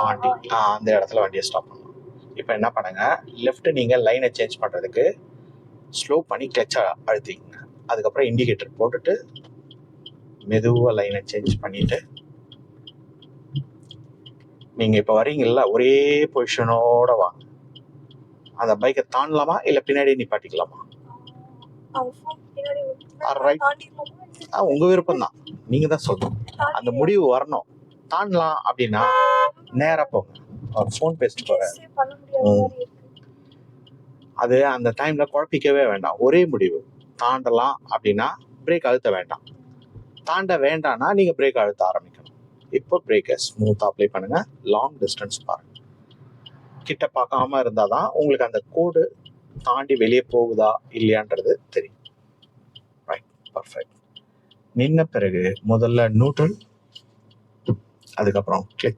தாண்டி அந்த இடத்துல வண்டியை ஸ்டாப் பண்ணணும். இப்போ என்ன பண்ணுங்க, லெஃப்ட் நீங்கள் லைனை சேஞ்ச் பண்ணுறதுக்கு ஸ்லோ பண்ணி கிளச்சை அழுத்திங்க. அதுக்கப்புறம் இண்டிகேட்டர் போட்டுட்டு மெதுவாக லைனை சேஞ்ச் பண்ணிட்டு நீங்கள் இப்போ வரீங்கல்ல ஒரே பொசிஷனோட வாங்க. அந்த பைக்கை தாண்டலாமா இல்லை பின்னாடி நிப்பாட்டிக்கலாமா? ரைட், உங்கள் விருப்பம் தான், நீங்கள் தான் சொல்லணும். அந்த முடிவு வரணும். தாண்டலாம் அப்படின்னா நேராக போங்க, ஒரு ஃபோன் பேசிட்டு போகிறேன். அது அந்த டைமில் குழப்பிக்கவே வேண்டாம். ஒரே முடிவு. தாண்டலாம் அப்படின்னா பிரேக் அழுத்த வேண்டாம், தாண்ட வேண்டாம்னா நீங்கள் பிரேக் அழுத்த ஆரம்பிக்கணும். இப்போ பிரேக்கை ஸ்மூத்தாக அப்ளை பண்ணுங்கள். லாங் டிஸ்டன்ஸ் பாருங்கள். கிட்ட பார்க்காம இருந்தால் தான் உங்களுக்கு அந்த கோடு தாண்டி வெளியே போகுதா இல்லையான்றது தெரியும். Right, perfect. நின்ன பிறகு முதல்ல நியூட்ரல், அதுக்கப்புறம் கிளிக்.